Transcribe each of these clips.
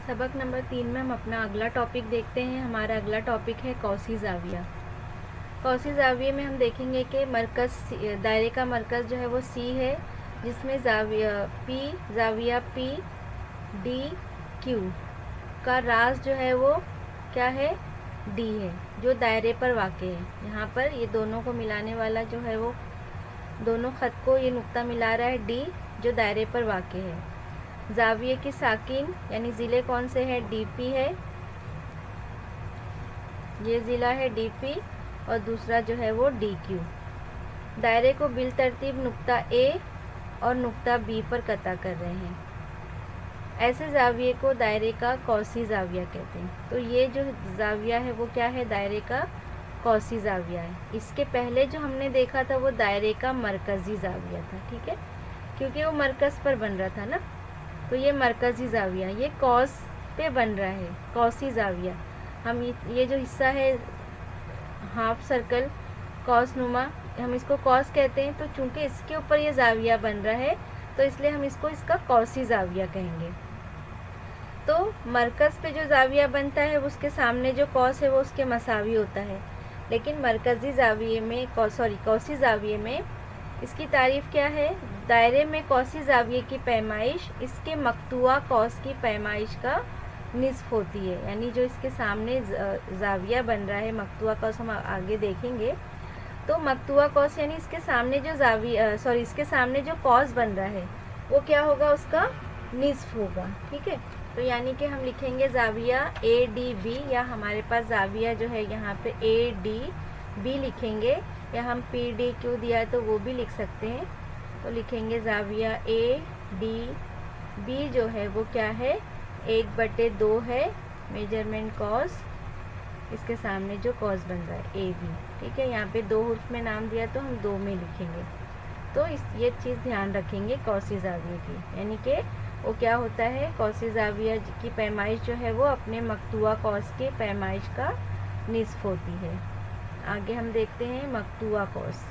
सबक नंबर 3 में हम अपना अगला टॉपिक देखते हैं। हमारा अगला टॉपिक है कौसी ज़ाविया। कौसी ज़ाविये में हम देखेंगे कि मरकज़ दायरे का मरकज़ जो है वो सी है, जिसमें ज़ाविया पी डी क्यू का राज जो है वो क्या है, डी है, जो दायरे पर वाक़ है। यहाँ पर ये दोनों को मिलाने वाला जो है वो दोनों ख़त को ये नुक्ता मिला रहा है डी, जो दायरे पर वाक़ है। ज़ाविये की साकिन यानी ज़िले कौन से हैं, डीपी है, ये ज़िला है डीपी, और दूसरा जो है वो डीक्यू। दायरे को बिल तरतीब नुक्ता ए और नुक्ता बी पर कता कर रहे हैं। ऐसे ज़ाविये को दायरे का कौसी ज़ाविया कहते हैं। तो ये जो ज़ाविया है वो क्या है, दायरे का कौसी ज़ाविया है। इसके पहले जो हमने देखा था वो दायरे का मरकज़ी ज़ाविया था, ठीक है, क्योंकि वो मरकज़ पर बन रहा था ना। तो ये मरकज़ी ज़ाविया, ये कौस पे बन रहा है, कौसी ज़ाविया। हम ये जो हिस्सा है हाफ सर्कल कौस नुमा, हम इसको कौस कहते हैं। तो चूंकि इसके ऊपर ये ज़ाविया बन रहा है तो इसलिए हम इसको इसका कौसी ज़ाविया कहेंगे। तो मरकज़ पे जो ज़ाविया बनता है उसके सामने जो कौस है वो उसके मसावी होता है। लेकिन मरकज़ी ज़ाविये में कौसी ज़ाविये में इसकी तारीफ़ क्या है, दायरे में कौसी ज़ाविये की पैमाइश इसके मकतूआ कौस की पैमाइश का निस्फ होती है। यानी जो इसके सामने ज़ाविया बन रहा है, मकतूआ कौस हम आगे देखेंगे। तो मकतूआ कौस यानी इसके सामने जो इसके सामने जो कौस बन रहा है वो क्या होगा, उसका निस्फ होगा, ठीक है। तो यानी कि हम लिखेंगे ज़ाविया ए डी बी, या हमारे पास ज़ाविया जो है यहाँ पे ए डी बी लिखेंगे, या हम पी डी क्यू दिया है तो वो भी लिख सकते हैं। तो लिखेंगे ज़ाविया ए डी बी जो है वो क्या है, 1/2 है मेजरमेंट कॉस, इसके सामने जो कॉस बन रहा है ए बी, ठीक है। यहाँ पे 2 हुर्फ में नाम दिया तो हम 2 में लिखेंगे। तो ये चीज़ ध्यान रखेंगे कौसी ज़ाविया की, यानी कि वो क्या होता है, कौसी ज़ाविया की पैमाइश जो है वो अपने मकतूआ कौस के पैमाइश का निस्फ होती है। आगे हम देखते हैं मकतूआ कौस।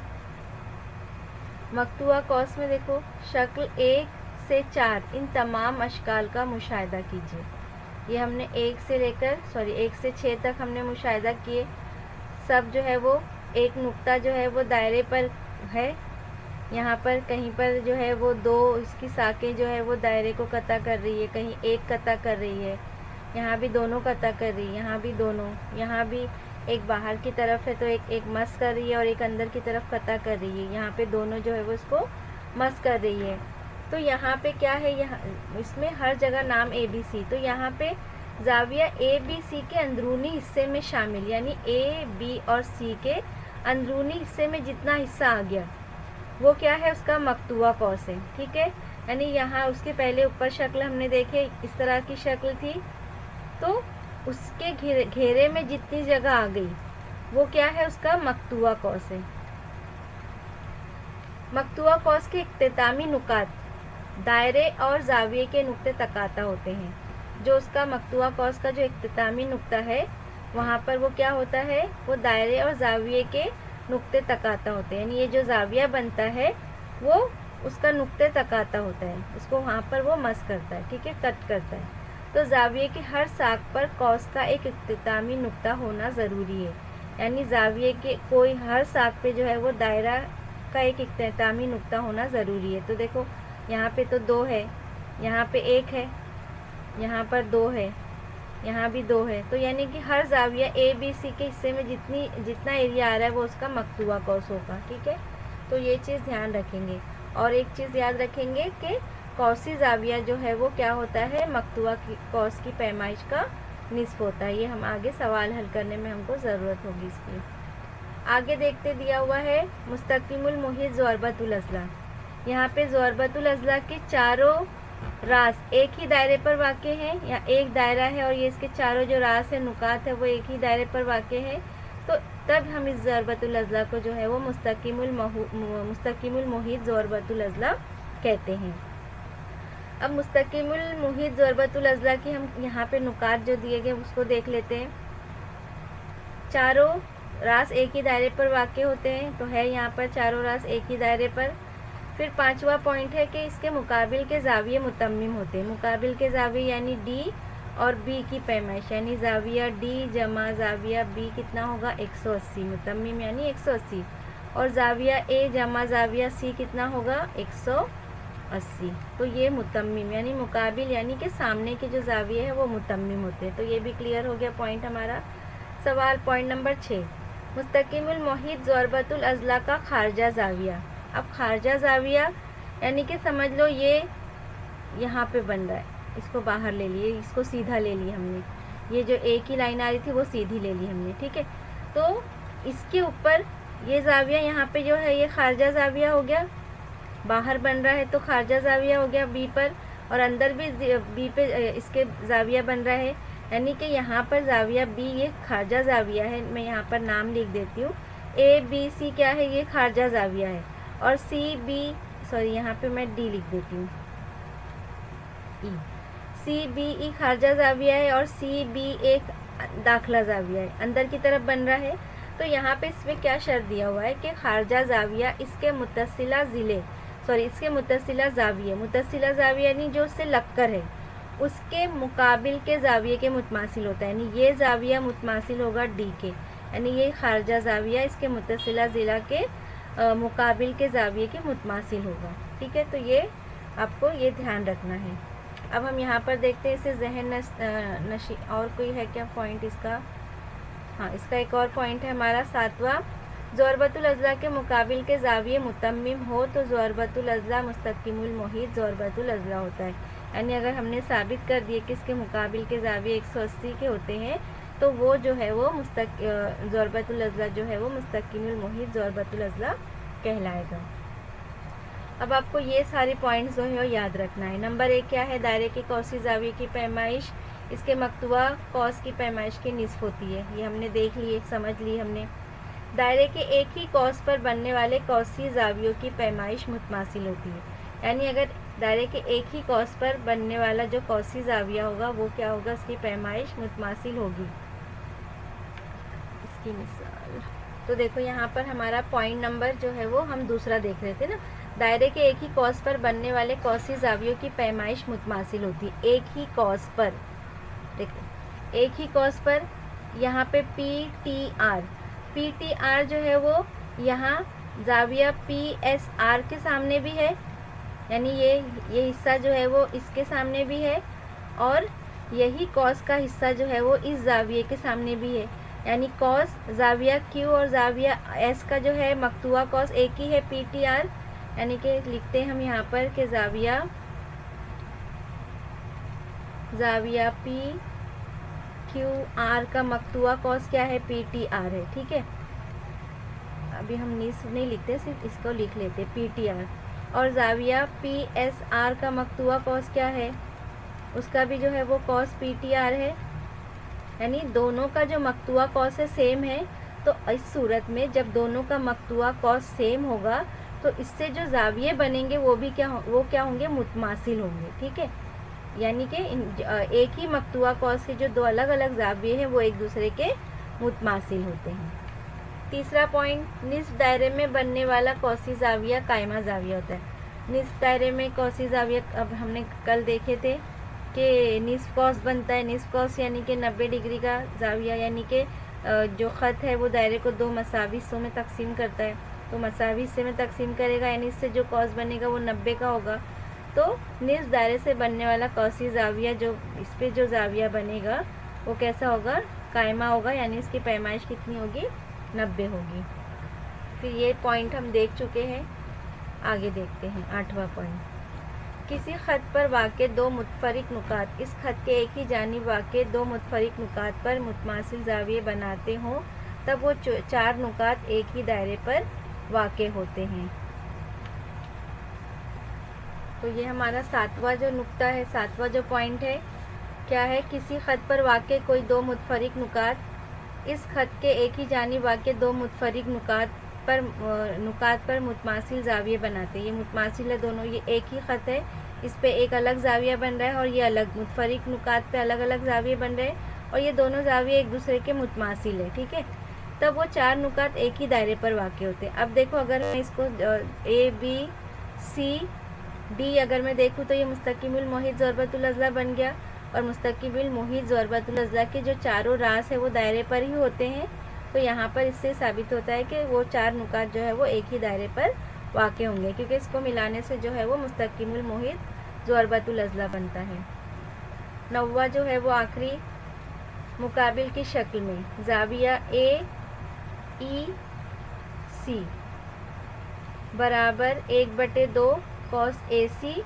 मकतूआ कौस में देखो, शक्ल 1 से 4 इन तमाम अशकाल का मुशाहिदा कीजिए। ये हमने 1 से 6 तक हमने मुशाहिदा किए। सब जो है वो एक नुक्ता जो है वो दायरे पर है, यहाँ पर कहीं पर जो है वो 2 इसकी साकें जो है वो दायरे को कता कर रही है, कहीं एक कता कर रही है, यहाँ भी दोनों कता कर रही है, यहाँ भी दोनों, यहाँ भी एक बाहर की तरफ है तो एक मस कर रही है और एक अंदर की तरफ कता कर रही है। यहाँ पे दोनों जो है वो इसको मस कर रही है। तो यहाँ पे क्या है, यहाँ इसमें हर जगह नाम ए बी सी। तो यहाँ पे ज़ाविया ए बी सी के अंदरूनी हिस्से में शामिल, यानी ए बी और सी के अंदरूनी हिस्से में जितना हिस्सा आ गया वो क्या है, उसका मकतूआ कौस है, ठीक है। यानी यहाँ उसके पहले ऊपर शक्ल हमने देखे इस तरह की शक्ल थी, तो उसके घेरे में जितनी जगह आ गई वो क्या है, उसका मकतूआ कौस है। मकतूआ कौस के इख्तितामी नुकात दायरे और ज़ाविये के नुक्ते तकाता होते हैं। जो उसका मकतूआ कौस का जो इख्तितामी नुक्ता है वहाँ पर वो क्या होता है, वो दायरे और ज़ाविये के नुक्ते तकाता होते हैं। यानी ये जो ज़ाविया बनता है वो उसका नुक्ते तकाता होता है, उसको वहाँ पर वो मस करता है, ठीक है, कट करता है। तो ज़ाविये की हर साख पर कौस का एक इख्तितामी नुक्ता होना ज़रूरी है। यानी ज़ाविये के कोई हर साख पे जो है वो दायरा का एक इख्तितामी नुक्ता होना ज़रूरी है। तो देखो यहाँ पे तो 2 है, यहाँ पे 1 है, यहाँ पर 2 है, यहाँ भी 2 है। तो यानी कि हर ज़ाविया ए बी सी के हिस्से में जितना एरिया आ रहा है वो उसका मकतूआ कौस होगा, ठीक है। तो ये चीज़ ध्यान रखेंगे। और एक चीज़ याद रखेंगे कि कौसी ज़ाविया जो है वो क्या होता है, मकतूआ कौस की पैमाइश का निस्फ होता है। ये हम आगे सवाल हल करने में हमको ज़रूरत होगी इसकी। आगे देखते दिया हुआ है मुस्तक़िमुल मुहीत ज़ोरबतुल अज़ला। यहाँ पे ज़ोरबतुल अज़ला के चारों रास एक ही दायरे पर वाक़ हैं, या एक दायरा है और ये इसके चारों जो रास है, नुकात है, वो एक ही दायरे पर वाक़ है। तो तब हम इस ज़ोरबतुल अज़ला को जो है वो मुस्तक़िमुल मुहीत ज़ोरबतुल अज़ला कहते हैं। अब मुस्तक़िमुल मुहीत ज़ोरबतुल अज़ला की हम यहाँ पे नुकात जो दिए गए उसको देख लेते हैं। चारों रास एक ही दायरे पर वाक़ होते हैं, तो है यहाँ पर चारों रास एक ही दायरे पर। फिर 5वां पॉइंट है कि इसके मुकाबिल के ज़ाविये मुतम्मिम होते हैं। मुकाबिल के ज़ाविये यानी डी और बी की पैमाइश यानी जाविया डी जमा जाविया बी कितना होगा 180, मुतम्मिम यानी 180, और जाविया ए जमा जाविया सी कितना होगा 180। तो ये मुतम्मिम यानी मुकाबिल यानी कि सामने के जो जाविये है वो मुतम्मिम होते हैं। तो ये भी क्लियर हो गया पॉइंट हमारा। सवाल पॉइंट नंबर 6, मुस्तकिमुल मोहित ज़रबतुल अज़ला का खारजा जाविया। अब खारजा जाविया यानी कि समझ लो ये यहाँ पे बन रहा है, इसको बाहर ले लिए, इसको सीधा ले लिया हमने, ये जो एक ही लाइन आ रही थी वो सीधी ले ली हमने, ठीक है। तो इसके ऊपर ये जाविया यहाँ पे जो है ये खारजा जाविया हो गया, बाहर बन रहा है तो खारजा जाविया हो गया बी पर, और अंदर भी बी पे इसके जाविया बन रहा है, यानी कि यहाँ पर जाविया बी ये खारजा जाविया है। मैं यहाँ पर नाम लिख देती हूँ, ए बी सी क्या है, ये खारजा जाविया है, और सी बी सॉरी यहाँ पे मैं डी लिख देती हूँ, ई सी बी ई खारजा जाविया है, और सी बी एक दाखला जाविया है, अंदर की तरफ बन रहा है। तो यहाँ पे इसमें क्या शर्त दिया हुआ है कि खारजा जाविया इसके मुत्तसिला ज़िले इसके मुत्तसिला जाविये, मुत्तसिला जाविया यानी जो उससे लगकर है, उसके मुकाबिल के जाविये के मुतमासिल होता है, यानी ये जाविया मुतमासिल होगा डी के, यानी ये खारजा जाविया इसके मुत्तसिला ज़िला के मुकाबिल के जाविये के मुतमासिल होगा, ठीक है। तो ये आपको ये ध्यान रखना है। अब हम यहाँ पर देखते हैं इसे जहन नशी और कोई है क्या पॉइंट इसका, हाँ इसका एक और पॉइंट है हमारा 7वां, ज़रबतुल अज़ला के मुकाबिल के जाविये मुतम्मिम हो तो ज़रबतुल अज़ला मुस्तकिमुल मोहित ज़रबतुल अज़ला होता है। यानी अगर हमने साबित कर दिए कि इसके मुकाबिल के जाविये 180 के होते हैं तो वो जो है वो ज़रबतुल अज़ला जो है वो मुस्तकिमुल मोहित ज़रबतुल अज़ला कहलाएगा। अब आपको ये सारे पॉइंट्स जो है वो याद रखना है। नंबर 1 क्या है, दायरे के कौसी जाविये की पैमाइश इसके मकतूबा कौस की पैमाइश की निस्फ होती है, ये हमने देख ली, समझ ली हमने। दायरे के एक ही कौस पर बनने वाले कौसी जावियों की पैमाइश मुतमासिल होती है, यानी अगर दायरे के एक ही कौस पर बनने वाला जो कौसी जाविया होगा वो क्या होगा, उसकी पैमाइश मुतमासिल होगी। इसकी मिसाल तो देखो यहाँ पर हमारा पॉइंट नंबर जो है वो हम दूसरा देख रहे थे ना, दायरे के एक ही कौस पर बनने वाले कौसी जावियों की पैमाइश मुतमासिल होती है। एक ही कौस पर, देखो एक ही कौस पर, यहाँ पे पी टी आर जो है वो यहाँ जाविया पी एस आर के सामने भी है, यानी ये हिस्सा जो है वो इसके सामने भी है, और यही कॉस का हिस्सा जो है वो इस जाविये के सामने भी है, यानी कॉस जाविया क्यू और जाविया एस का जो है मकतूआ कॉस एक ही है पी टी आर, यानी कि लिखते हैं हम यहाँ पर कि जाविया पी क्यू आर का मकतूआ कॉस क्या है, पी टी आर है, ठीक है। अभी हम नहीं लिखते, सिर्फ इसको लिख लेते पी टी आर, और जाविया पी एस आर का मकतूआ कॉस क्या है, उसका भी जो है वो कॉस पी टी आर है, यानी दोनों का जो मकतूआ कॉस है सेम है। तो इस सूरत में जब दोनों का मकतूआ कॉस सेम होगा तो इससे जो जाविये बनेंगे वो क्या होंगे, मुतमासिल होंगे, ठीक है। यानी कि एक ही मकतूआ कौस के जो दो अलग अलग जाविये हैं वो एक दूसरे के मुतमासिल होते हैं। तीसरा पॉइंट, निस्फ दायरे में बनने वाला कौसी जाविया कायमा जाविया होता है। निस्फ दायरे में कौसी जाविया अब हमने कल देखे थे कि निस्फ कौस बनता है, निस्फ कौस यानी कि 90 डिग्री का जाविया, यानी कि जो ख़त है वो दायरे को दो मसावी हिस्सों में तकसीम करता है, तो मसावी हिस्से में तकसीम करेगा, यानी इससे जो कौस बनेगा वो 90 का होगा। तो निस्फ दायरे से बनने वाला कौसी जाविया जो इस पे जो जाविया बनेगा वो कैसा होगा, कायमा होगा, यानी इसकी पैमाइश कितनी होगी, 90 होगी। फिर ये पॉइंट हम देख चुके हैं, आगे देखते हैं 8वां पॉइंट। किसी ख़त पर वाक़े दो मुतफरिक नुकात, इस ख़त के एक ही जानिब वाक़े दो मुतफरिक नुकात पर मुतमासिल जाविये बनाते हों तब वो 4 नुकात एक ही दायरे पर वाक़े होते हैं। तो ये हमारा 7वां जो नुक्ता है, 7वां जो पॉइंट है क्या है, किसी ख़त पर वाक़े कोई दो मुतफरिक नुकात, इस ख़त के एक ही जानिब वाक़े दो मुतफरिक नुकात पर मुतमासिल जाविये बनाते हैं। ये मुतमासिल है दोनों, ये एक ही ख़त है, इस पे एक अलग जाविया बन रहा है और ये अलग मुतफरिक नुकात पे अलग अलग जाविये बन रहे हैं, और ये दोनों जाविये एक दूसरे के मुतमासिल है, ठीक है। तब वो 4 नुकात एक ही दायरे पर वाक़े होते हैं। अब देखो अगर मैं इसको ए बी सी डी अगर मैं देखूँ तो ये मुस्तकिमुल मोहित ज़रबतुल अज़ला बन गया, और मुस्तकिल मुहीत ज़रबतुल अज़ला के जो चारों रास है वो दायरे पर ही होते हैं। तो यहाँ पर इससे साबित होता है कि वो चार नुकात जो है वो एक ही दायरे पर वाक़ होंगे, क्योंकि इसको मिलाने से जो है वो मुस्तकिल मुहीत ज़रबतुल अज़ला बनता है। 9वां जो है वो आखिरी मुकाबिल की शक्ल में ज़ाविया ए ई सी बराबर 1/2 कॉस ए सी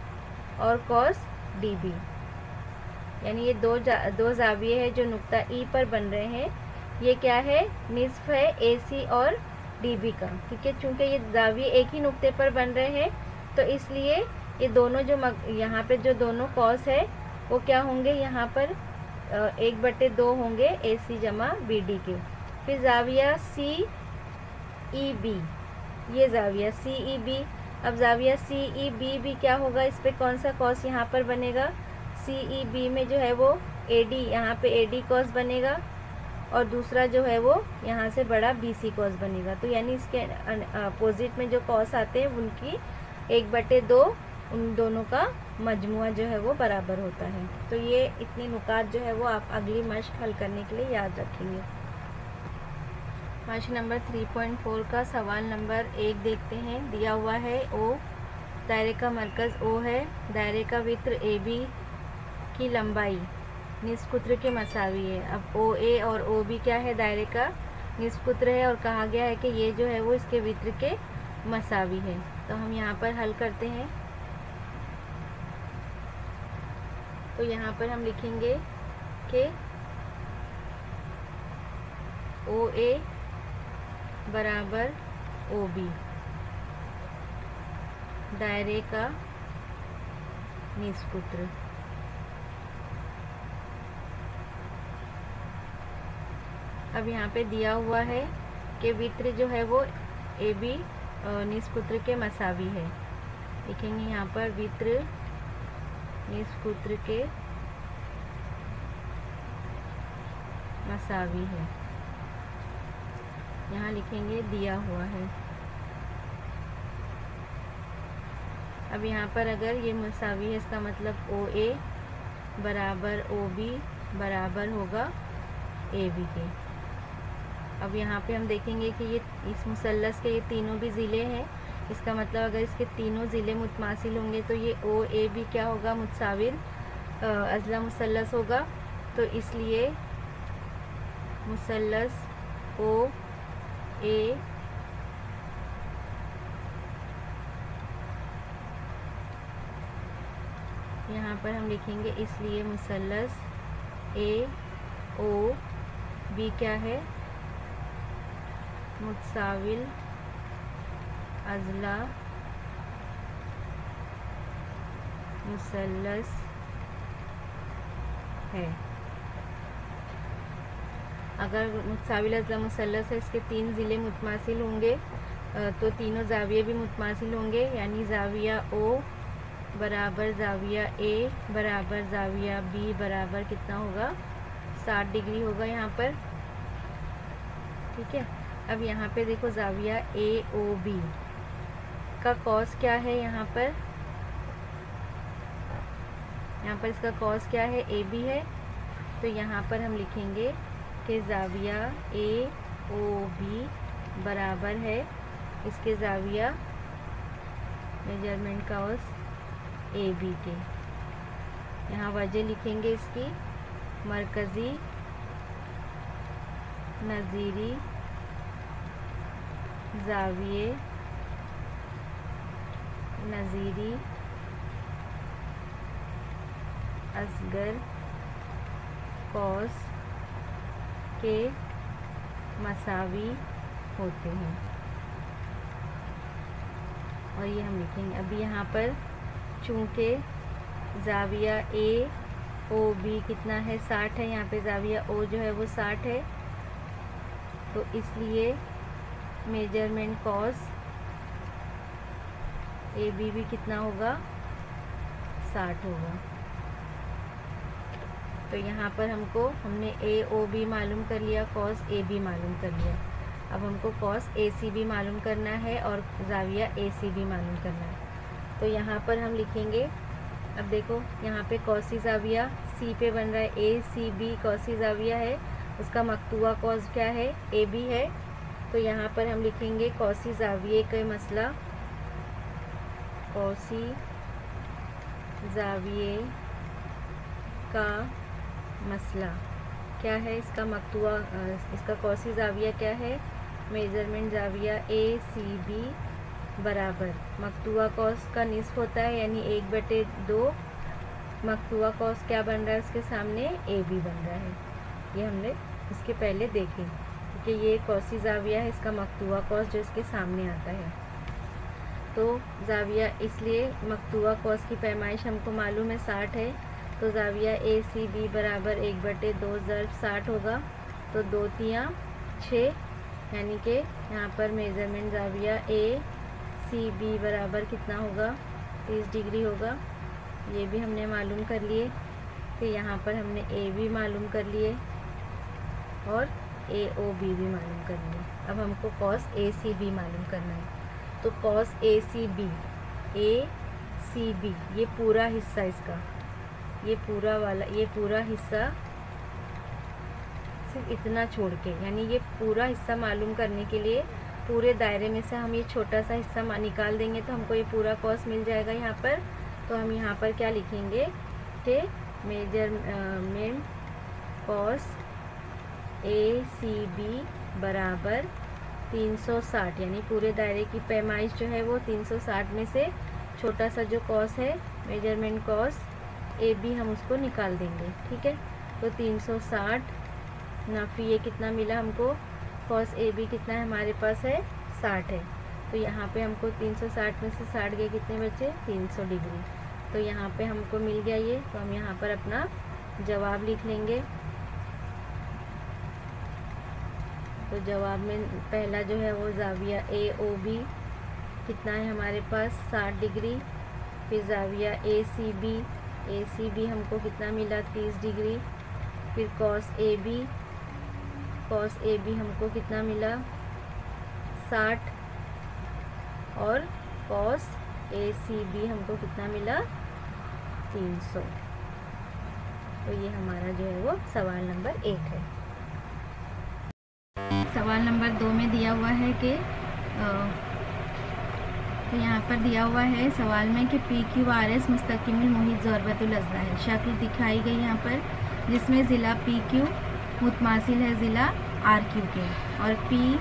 और कॉस डी बी, यानी ये दो ज़ाविये हैं जो नुक्ता ई पर बन रहे हैं। ये क्या है, निस्फ है ए सी और डी बी का, ठीक है। चूँकि ये ज़ाविये एक ही नुक्ते पर बन रहे हैं तो इसलिए ये दोनों जो यहाँ पे जो दोनों कॉस है वो क्या होंगे, यहाँ पर 1/2 होंगे ए सी जमा बी डी के। फिर ज़ाविया सी ई बी, ये ज़ाविया सी ई बी। अब ज़ाविया सी ई बी भी क्या होगा, इस पे कौन सा कॉस यहाँ पर बनेगा, सी ई बी में जो है वो ए डी, यहाँ पे ए डी कॉस बनेगा और दूसरा जो है वो यहाँ से बड़ा बी सी कॉस बनेगा। तो यानी इसके अपोजिट में जो कॉस आते हैं उनकी 1/2 उन दोनों का मजमुआ जो है वो बराबर होता है। तो ये इतने नुकात जो है वो आप अगली मश्क हल करने के लिए याद रखेंगे। मश्क नंबर 3.4 का सवाल नंबर 1 देखते हैं। दिया हुआ है ओ, दायरे का मरकज़ ओ है, दायरे का वित्र ए बी की लंबाई निस्फ कुत्र के मसावी है। अब ओ ए और ओ बी क्या है, दायरे का निस्फ कुत्र है और कहा गया है कि ये जो है वो इसके वित्र के मसावी है। तो हम यहाँ पर हल करते हैं। तो यहाँ पर हम लिखेंगे कि ओ ए बराबर ओ बी, दायरे का निस्फ कुत्र। अब यहाँ पे दिया हुआ है कि वित्र जो है वो ए बी निस्फ कुत्र के मसावी है। लिखेंगे यहाँ पर वित्र निस्फ कुत्र के मसावी है, यहाँ लिखेंगे दिया हुआ है। अब यहाँ पर अगर ये मसावी है इसका मतलब ओ ए बराबर ओ बी बराबर होगा ए बी के। अब यहाँ पे हम देखेंगे कि ये इस मुसल्लस के ये तीनों भी ज़िले हैं, इसका मतलब अगर इसके तीनों ज़िले मुतमासिल होंगे तो ये ओ ए बी क्या होगा, मुतसाविर अज़ला मुसल्लस होगा। तो इसलिए मुसल्लस ओ ए यहाँ पर हम लिखेंगे, इसलिए मुसल्लस ए ओ बी क्या है, मुतसाविल अज़ला मुसल्लस है। अगर मुतसाविल अज़ला मुसल्लस है, इसके 3 ज़िले मुतमासिल होंगे तो तीनों ज़ाविये भी मुतमासिल होंगे, यानी ज़ाविया ओ बराबर ज़ाविया ए बराबर ज़ाविया बी बराबर कितना होगा, 60 डिग्री होगा यहाँ पर, ठीक है। अब यहाँ पे देखो ज़ाविया ए ओ बी का कॉस क्या है, यहाँ पर इसका कॉस क्या है, ए बी है। तो यहाँ पर हम लिखेंगे कि ज़ाविया ए ओ बी बराबर है इसके ज़ाविया मेजरमेंट कॉस ए बी के। यहाँ वजह लिखेंगे इसकी, मरकज़ी नज़ीरी ज़ाविये नज़ीरी असगर कॉस के मसावी होते हैं, और ये हम लिखेंगे। अभी यहाँ पर चूँकि ज़ाविया ए ओ बी कितना है, 60 है, यहाँ पे ज़ाविया ओ जो है वो 60 है, तो इसलिए मेजरमेंट कॉस ए बी भी कितना होगा, 60 होगा। तो यहाँ पर हमने ए ओ बी मालूम कर लिया, कॉस ए बी मालूम कर लिया। अब हमको कॉस ए सी बी मालूम करना है और ज़ाविया ए सी बी मालूम करना है। तो यहाँ पर हम लिखेंगे, अब देखो यहाँ पे कॉसी ज़ाविया सी पे बन रहा है, ए सी बी कौसी ज़ाविया है, उसका मकतूआ कौस क्या है, ए बी है। तो यहाँ पर हम लिखेंगे कौसी ज़ाविये का मसला, कौसी ज़ाविये का मसला क्या है, इसका मकतूआ, इसका कौसी ज़ाविया क्या है, मेजरमेंट ज़ाविया ए सी बी बराबर मकतूआ कौस का निस्फ होता है यानी 1/2, मकतूआ कौस क्या बन रहा है उसके सामने, ए बी बन रहा है। ये हमने इसके पहले देखे क्योंकि ये कौसी ज़ाविया है, इसका मकतूआ कौस जो इसके सामने आता है। तो ज़ाविया, इसलिए मकतूआ कौस की पैमाइश हमको मालूम है 60 है, तो ज़ाविया ए सी बी बराबर 1/2 ज़र्ब 60 होगा। तो 2 तियाँ 6 यानी कि यहाँ पर मेज़रमेंट ज़ाविया ए सी बी बराबर कितना होगा, 30 डिग्री होगा। ये भी हमने मालूम कर लिए। फिर यहाँ पर हमने ए बी मालूम कर लिए और ए ओ बी भी मालूम कर लिए। अब हमको कॉस ए सी बी मालूम करना है। तो कॉस ए सी बी ये पूरा हिस्सा इसका, ये पूरा हिस्सा सिर्फ इतना छोड़ के, यानी ये पूरा हिस्सा मालूम करने के लिए पूरे दायरे में से हम ये छोटा सा हिस्सा निकाल देंगे तो हमको ये पूरा कॉस मिल जाएगा यहाँ पर। तो हम यहाँ पर क्या लिखेंगे कि measurement cos A C B बराबर 360, यानी पूरे दायरे की पैमाइश जो है वो 360 में से छोटा सा जो कॉस है मेजरमेंट कॉस ए बी हम उसको निकाल देंगे। ठीक है, तो 360 नाफी ये कितना मिला हमको, कॉस ए बी कितना है हमारे पास है 60 है। तो यहाँ पे हमको 360 में से 60 गए, कितने बचे 300 डिग्री। तो यहाँ पे हमको मिल गया ये। तो हम यहाँ पर अपना जवाब लिख लेंगे। तो जवाब में पहला जो है वो ज़ाविया ए ओ बी कितना है हमारे पास 60 डिग्री। फिर ज़ाविया ए सी बी हमको कितना मिला 30 डिग्री। फिर कॉस ए बी हमको कितना मिला 60 और कॉस ए सी बी हमको कितना मिला 300। तो ये हमारा जो है वो सवाल नंबर 1 है। सवाल नंबर 2 में दिया हुआ है कि तो यहाँ पर दिया हुआ है सवाल में कि पी क्यू आर एस मुस्तकिमुल मुहित ज़रबतुल अज़ला है। शक्ल दिखाई गई यहाँ पर जिसमें ज़िला पी क्यू मुतमासिल है ज़िला आर क्यू के, और पी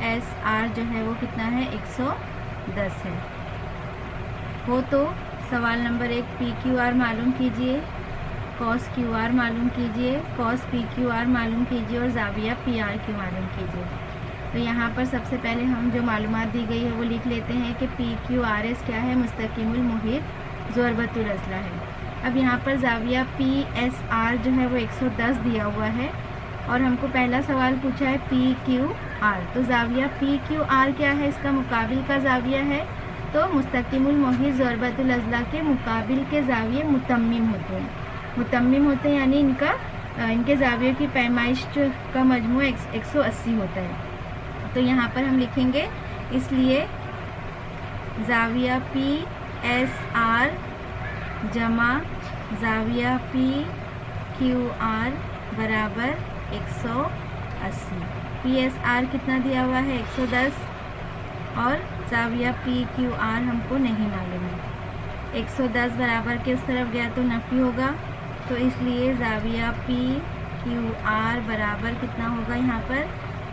एस आर जो है वो कितना है 110 है। हो तो सवाल नंबर 1 पी क्यू आर मालूम कीजिए, कॉस क्यू आर मालूम कीजिए, कॉस पी क्यू आर मालूम कीजिए और ज़ाविया पी आर क्यू मालूम कीजिए। तो यहाँ पर सबसे पहले हम जो मालूमात दी गई है वो लिख लेते हैं कि पी क्यू आर एस क्या है, मुस्तकिमुल मुहित ज़रबतुल अज़ला है। अब यहाँ पर ज़ाविया पी एस आर जो है वो 110 दिया हुआ है और हमको पहला सवाल पूछा है पी क्यू आर। तो ज़ाविया पी क्यू आर क्या है, इसका मुकाबिल का ज़ाविया है। तो मुस्तकिमुल मुहित ज़रबतुल अज़ला के मुकाबिल के ज़ाविये मुतम्मिम होते हैं, यानी इनके ज़ावियों की पैमाइश का मजमू 180 होता है। तो यहाँ पर हम लिखेंगे इसलिए ज़ाविया पी एस आर जमा ज़ाविया पी क्यू आर बराबर 180। पी एस आर कितना दिया हुआ है 110 और ज़ाविया पी क्यू आर हमको नहीं मालूम है। 110 बराबर के उस तरफ गया तो नफ़ी होगा, तो इसलिए ज़ाविया पी क्यू आर बराबर कितना होगा यहाँ पर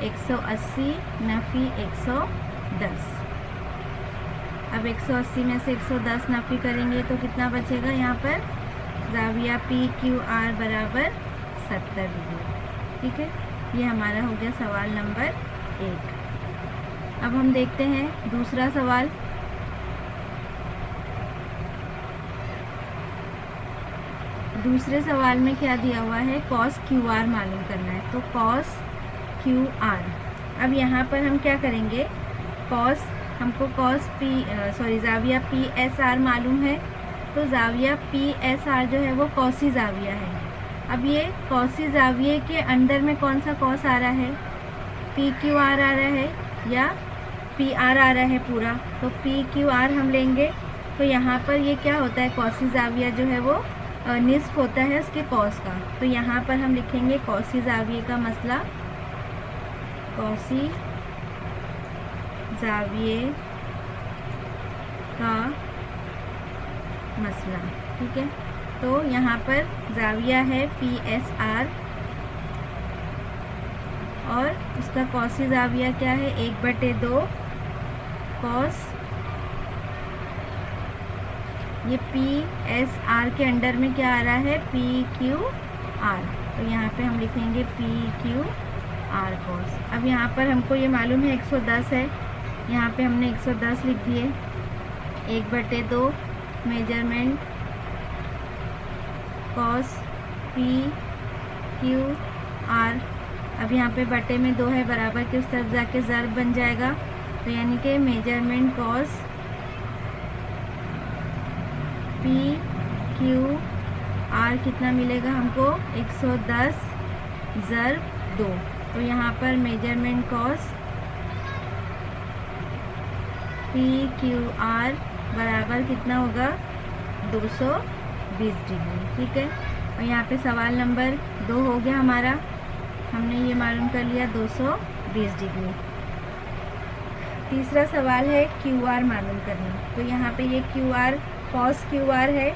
180 नफ़ी 110। अब 180 में से 110 नफ़ी करेंगे तो कितना बचेगा यहाँ पर, ज़ाविया पी क्यू आर बराबर 70 डिग्री। ठीक है, ये हमारा हो गया सवाल नंबर 1। अब हम देखते हैं दूसरा सवाल। दूसरे सवाल में क्या दिया हुआ है, कॉस क्यू आर मालूम करना है। तो कॉस क्यू आर, अब यहाँ पर हम क्या करेंगे, हमको ज़ाविया पी एस आर मालूम है। तो ज़ाविया पी एस आर जो है वो कौसी ज़ाविया है। अब ये कौसी ज़ाविये के अंदर में कौन सा कॉस आ रहा है, पी क्यू आर आ रहा है या पी आर आ रहा है पूरा। तो पी क्यू आर हम लेंगे। तो यहाँ पर ये क्या होता है, कौसी ज़ाविया जो है वो निस्फ होता है उसके कॉस का। तो यहाँ पर हम लिखेंगे कॉसी ज़ाविये का मसला, कॉसी ज़ाविये का मसला। ठीक है, तो यहाँ पर ज़ाविया है PSR और उसका कॉसी ज़ाविया क्या है 1/2 कॉस, ये PSR के अंडर में क्या आ रहा है PQR, तो यहाँ पे हम लिखेंगे PQR कॉस। अब यहाँ पर हमको ये मालूम है 110 है, यहाँ पे हमने 110 लिख दिए, 1/2 मेजरमेंट कॉस PQR। अब यहाँ पे बटे में 2 है, बराबर के उस तरफ जाके ज़र्ब बन जाएगा, तो यानी कि मेजरमेंट कॉस PQR कितना मिलेगा हमको 110 ज़र्ब 2, तो यहाँ पर मेजरमेंट कॉस PQR बराबर कितना होगा 220 डिग्री। ठीक है, और यहाँ पे सवाल नंबर 2 हो गया हमारा, हमने ये मालूम कर लिया 220 डिग्री। तीसरा सवाल है QR मालूम करना, तो यहाँ पे ये QR कॉस QR है।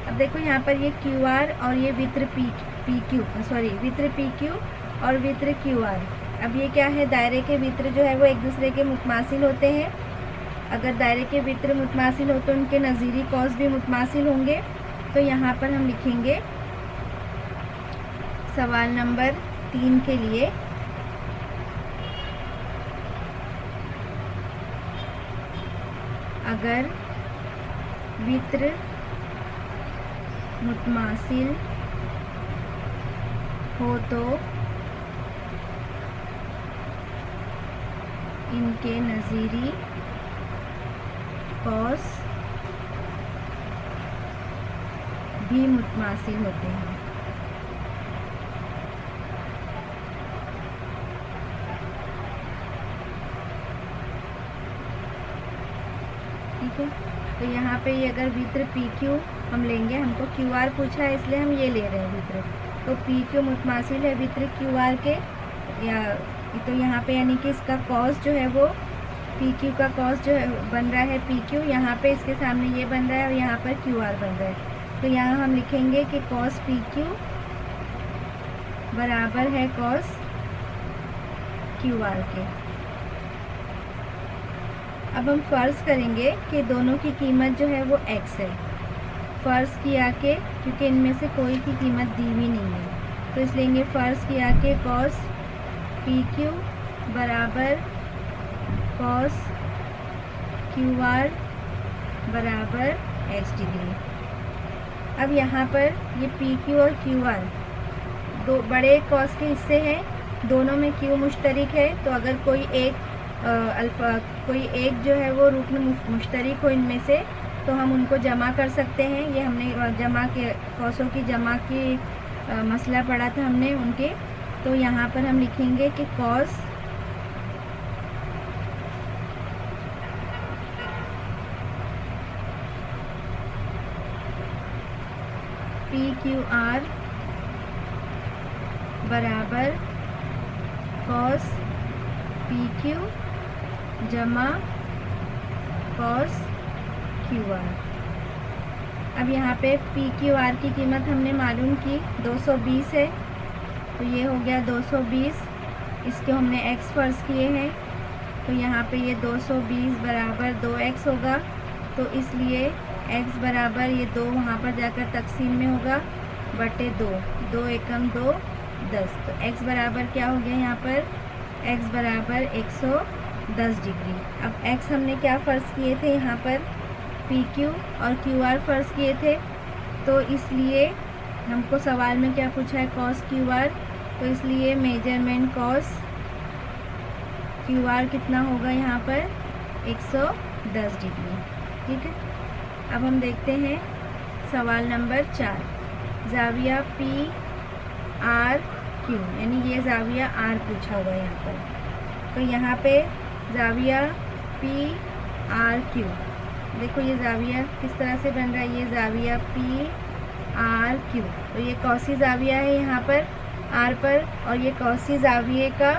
अब देखो यहाँ पर ये QR और ये वित्र वित्र PQ और वित्र QR। अब ये क्या है, दायरे के वित्र जो है वो एक दूसरे के मुतमासिल होते हैं। अगर दायरे के वित्र मुतमासिल हो तो उनके नज़ीरी कॉस भी मुतमासिल होंगे। तो यहाँ पर हम लिखेंगे सवाल नंबर 3 के लिए, अगर वित्र मुतमासिल हो तो इनके नज़ीरी कॉस भी मुतमासिल होते हैं। ठीक है, तो यहाँ पे ये अगर वित्र PQ हम लेंगे, हमको QR पूछा है इसलिए हम ये ले रहे हैं वित्र, तो PQ मुतमासिल है वित्र QR के, या तो यहाँ पे यानी कि इसका कॉस जो है वो PQ का कॉस जो है बन रहा है PQ, यहाँ पे इसके सामने ये बन रहा है और यहाँ पर QR बन रहा है। तो यहाँ हम लिखेंगे कि कॉस PQ बराबर है कॉस QR के। अब हम फ़र्ज़ करेंगे कि दोनों की कीमत जो है वो x है, फ़र्ज़ किया के, क्योंकि इनमें से कोई की कीमत दी हुई नहीं है, तो इसलिए फ़र्ज़ किया के कॉस PQ बराबर कॉस QR बराबर x डिग्री। अब यहाँ पर ये PQ और QR दो बड़े कॉस के हिस्से हैं, दोनों में Q मुश्तरिक है, तो अगर कोई एक जो है वो रुकन मुश्तरिक हो इनमें से, तो हम उनको जमा कर सकते हैं। ये हमने जमा के कॉसों की जमा की मसला पढ़ा था हमने उनके। तो यहाँ पर हम लिखेंगे कि कॉस PQR बराबर कॉस PQ जमा कॉस QR। अब यहाँ पे PQR की कीमत हमने मालूम की 220 है, तो ये हो गया 220, इसके हमने x फ़र्ज़ किए हैं, तो यहाँ पे ये 220 बराबर 2x होगा, तो इसलिए x बराबर ये 2 वहाँ पर जाकर तकसीम में होगा बटे 2, 2 एकम 2 10, तो x बराबर क्या हो गया यहाँ पर, x बराबर 110 डिग्री। अब x हमने क्या फ़र्ज़ किए थे, यहाँ पर PQ और QR फ़र्ज़ किए थे, तो इसलिए हमको सवाल में क्या पूछा है कॉस QR, तो इसलिए मेजरमेंट कॉस QR कितना होगा यहाँ पर 110 डिग्री। ठीक है, अब हम देखते हैं सवाल नंबर 4, ज़ाविया PRQ, यानी ये ज़ाविया R पूछा हुआ है यहाँ पर। तो यहाँ पे ज़ाविया PRQ, देखो ये ज़ाविया किस तरह से बन रहा है, ये ज़ाविया आर क्यू। तो ये कौसी जाविया है यहाँ पर आर पर, और ये कौसी जाविये का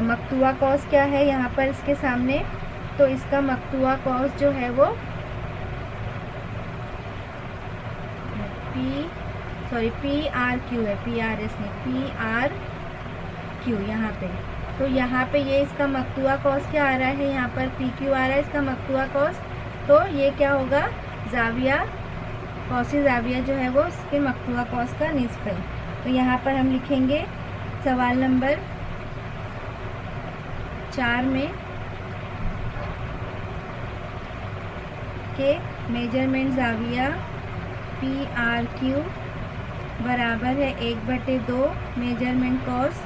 मकतुआ कौस क्या है यहाँ पर इसके सामने। तो इसका मकतुआ कौस जो है वो पी आर क्यू है, पी आर एस नहीं, पी आर क्यू यहाँ पे। तो यहाँ पे ये इसका मकतुआ कौस क्या आ रहा है, यहाँ पर पी क्यू आ रहा है इसका मकतुआ कौस। तो ये क्या होगा, जाविया कौसी जाविया जो है वो इसके मकतुआ कौस का निस्फ है। तो यहाँ पर हम लिखेंगे सवाल नंबर 4 में के मेजरमेंट जाविया पी आर क्यू बराबर है 1/2 मेजरमेंट कॉस,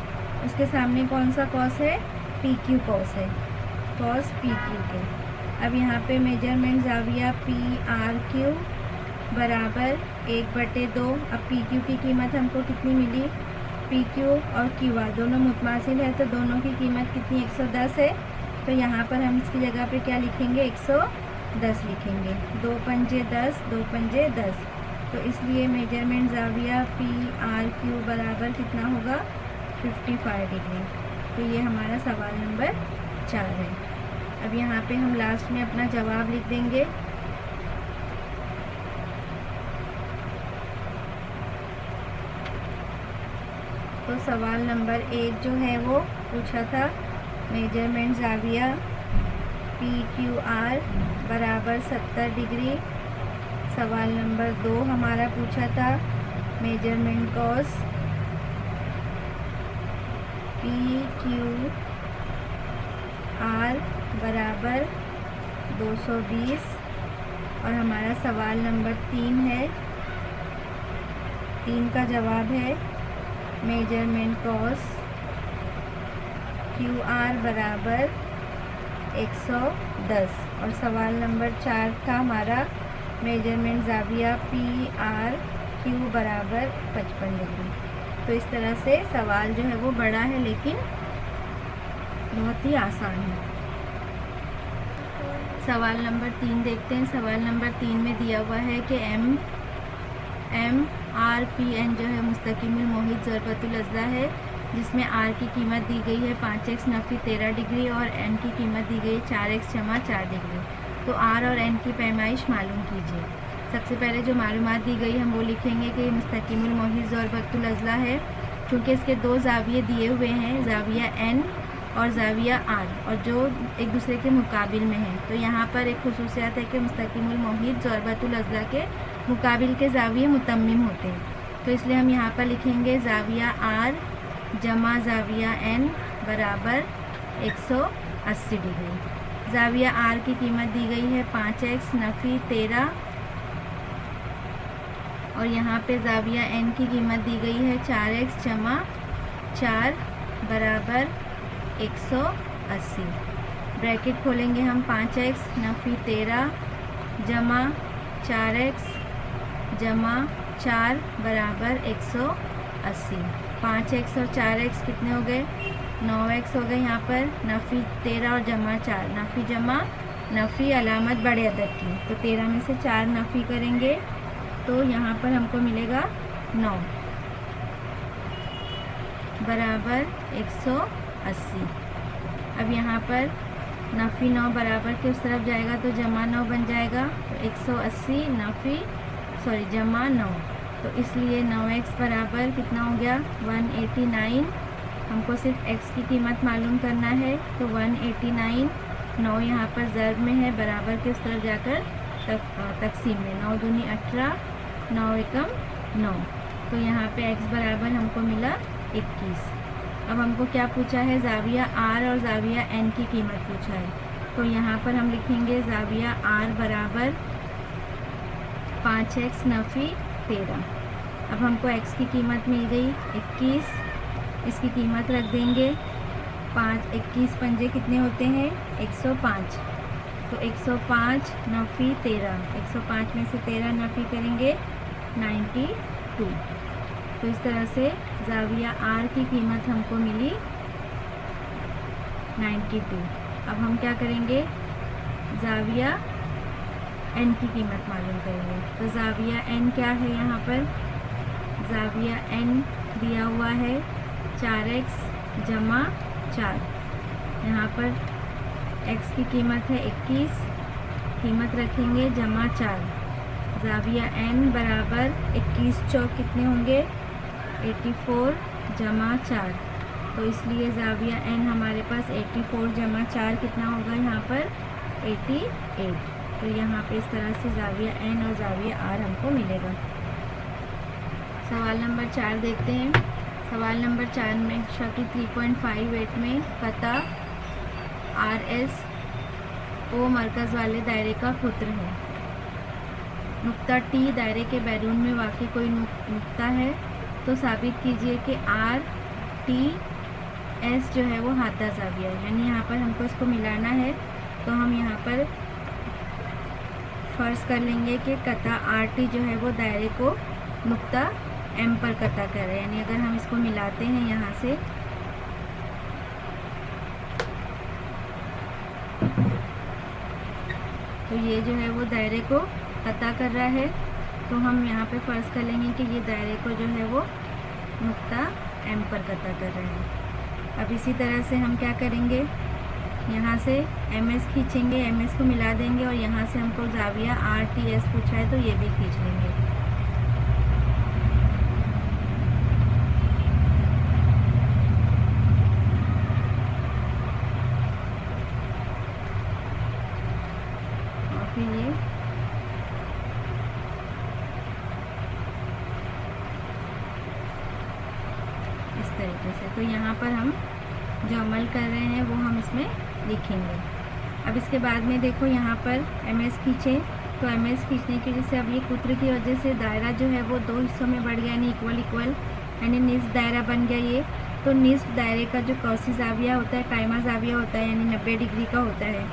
उसके सामने कौन सा कॉस है, पी क्यू कॉस है, कॉस पी क्यू के। अब यहाँ पे मेजरमेंट जाविया पी आर क्यू बराबर 1/2। अब पी क्यू की कीमत हमको कितनी मिली, पी क्यू और क्यू आर दोनों मुतमासिल है, तो दोनों की कीमत कितनी 110 है। तो यहाँ पर हम इसकी जगह पे क्या लिखेंगे, 110 लिखेंगे, 2 पंजे 10, 2 पंजे 10। तो इसलिए मेजरमेंट जाविया पी आर क्यू बराबर कितना होगा, 55 डिग्री। तो ये हमारा सवाल नंबर 4 है। अब यहाँ पे हम लास्ट में अपना जवाब लिख देंगे। तो सवाल नंबर 1 जो है वो पूछा था मेजरमेंट जाविया पी क्यू आर बराबर 70 डिग्री। सवाल नंबर 2 हमारा पूछा था measurement cos P Q R बराबर 220। और हमारा सवाल नंबर 3 है, 3 का जवाब है मेजरमेंट कॉस क्यू आर बराबर 110। और सवाल नंबर 4 था हमारा मेजरमेंट जाविया पी आर क्यू बराबर 55 डिग्री। तो इस तरह से सवाल जो है वो बड़ा है लेकिन बहुत ही आसान है। सवाल नंबर 3 देखते हैं। सवाल नंबर 3 में दिया हुआ है कि एम आर पी एन जो है मुस्तकिमुल मोहित ज़रबतुल अज़ला है, जिसमें आर की कीमत दी गई है 5x नफ़ी 13 डिग्री और एन की कीमत दी गई है 4x जमा 4 डिग्री। तो आर और एन की पैमाइश मालूम कीजिए। सबसे पहले जो मालूमात दी गई हम वो लिखेंगे कि मुस्तकिमुल मोहित ज़रबतुल अज़ला है, क्योंकि इसके 2 जाविये दिए हुए हैं, जाविया एन और जाविया आर, और जो एक दूसरे के मुकाबिल में है। तो यहाँ पर एक खुसूसियत है कि मुस्तकिमुल मोहित ज़रबतुल अज़ला के मुकाबिल के जाविये मुतम्मिम होते हैं। तो इसलिए हम यहाँ पर लिखेंगे जाविया आर जमा जाविया एन बराबर 180 डिग्री। जाविया आर की कीमत दी गई है 5x नफ़ी 13 और यहाँ पे जाविया एन की कीमत दी गई है 4x जमा 4 बराबर 180। ब्रैकेट खोलेंगे हम 5x नफ़ी 13 जमा 4x जमा 4 बराबर 180। 5x और 4x कितने हो गए, 9x हो गए। यहाँ पर नफ़ी 13 और जमा 4, नफ़ी जमा नफ़ी अलामत बड़े अदद की, तो 13 में से 4 नफ़ी करेंगे तो यहाँ पर हमको मिलेगा 9 बराबर 180। अब यहाँ पर नफ़ी 9 बराबर के उस तरफ जाएगा तो जमा 9 बन जाएगा, तो 180 नफ़ी जमा 9। तो इसलिए 9x बराबर कितना हो गया, 189। हमको सिर्फ x की कीमत मालूम करना है, तो 189 9 यहाँ पर ज़र्ब में है, बराबर के उस तरफ जाकर तकसीम में, 9 दूनी 18, 9 एकम 9। तो यहाँ पे x बराबर हमको मिला 21। अब हमको क्या पूछा है, जाविया r और जाविया n की कीमत पूछा है। तो यहाँ पर हम लिखेंगे जाविया r बराबर 5x नफ़ी 13। अब हमको x की कीमत मिल गई 21, इसकी कीमत रख देंगे 5, 21 पंजे कितने होते हैं 105, तो 105 नफ़ी 13, 105 में से 13 नफ़ी करेंगे 92। तो इस तरह से जाविया r की कीमत हमको मिली 92। अब हम क्या करेंगे, जाविया एन की कीमत मालूम करेंगे। तो ज़ाविया एन क्या है, यहाँ पर ज़ाविया एन दिया हुआ है 4x जमा 4। यहाँ पर x की कीमत है 21, कीमत रखेंगे जमा 4। ज़ाविया n बराबर 21 चौक कितने होंगे 84 जमा 4। तो इसलिए ज़ाविया n हमारे पास 84 जमा 4 कितना होगा यहाँ पर 88। तो यहाँ पे इस तरह से ज़ाविया n और ज़ाविया r हमको मिलेगा। सवाल नंबर 4 देखते हैं। सवाल नंबर 4 में शक्ल 3.58 में पता RS O मरकज़ वाले दायरे का पुत्र है। नुक्ता T दायरे के बैरून में वाक़ई कोई नुक्ता है तो साबित कीजिए कि RTS जो है वो हादा ज़ाविया है। यानी यहाँ पर हमको इसको मिलाना है, तो हम यहाँ पर फ़र्ज़ कर लेंगे कि कता RT जो है वो दायरे को नुक्ता M पर कता कर रहे हैं। यानी अगर हम इसको मिलाते हैं यहाँ से, तो ये जो है वो दायरे को कता कर रहा है, तो हम यहाँ पे फ़र्ज़ कर लेंगे कि ये दायरे को जो है वो नुक्ता M पर कता कर रहे हैं। अब इसी तरह से हम क्या करेंगे, यहाँ से MS खींचेंगे, MS को मिला देंगे और यहाँ से हमको ज़ाविया RTS पूछा है तो ये भी खींच लेंगे। और फिर ये इस तरीके से, तो यहाँ पर हम जो अमल कर रहे हैं वो हम इसमें लिखेंगे। अब इसके बाद में देखो यहाँ पर MS खींचे, तो MS खींचने की वजह से अब ये कुत्र की वजह से दायरा जो है वो दो हिस्सों में बढ़ गया, यानी इक्वल यानी निस्फ दायरा बन गया ये। तो निस्फ दायरे का जो कौसी ज़ाविया होता है कायमा ज़ाविया होता है, यानी 90 डिग्री का होता है।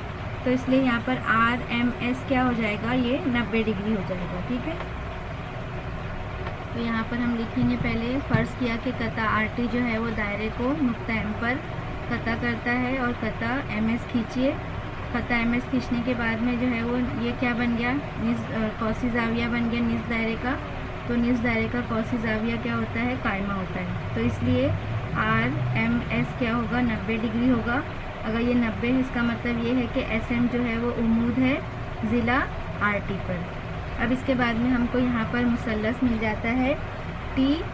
तो इसलिए यहाँ पर RMS क्या हो जाएगा, ये 90 डिग्री हो जाएगा। ठीक है, तो यहाँ पर हम लिखेंगे, पहले फ़र्ज़ किया कि कता RT जो है वो दायरे को नुक्ता M पर कता करता है और कता MS खींचिए। कता MS खींचने के बाद में जो है वो ये क्या बन गया, कौसी ज़ाविया बन गया निस्फ दायरे का। तो निस्फ दायरे का कौसी ज़ाविया क्या होता है, कायमा होता है। तो इसलिए RMS क्या होगा, 90 डिग्री होगा। अगर ये 90 है इसका मतलब ये है कि SM जो है वो उम्मूद है ज़िला RT पर। अब इसके बाद में हमको यहाँ पर मुसल्लस मिल जाता है TMS।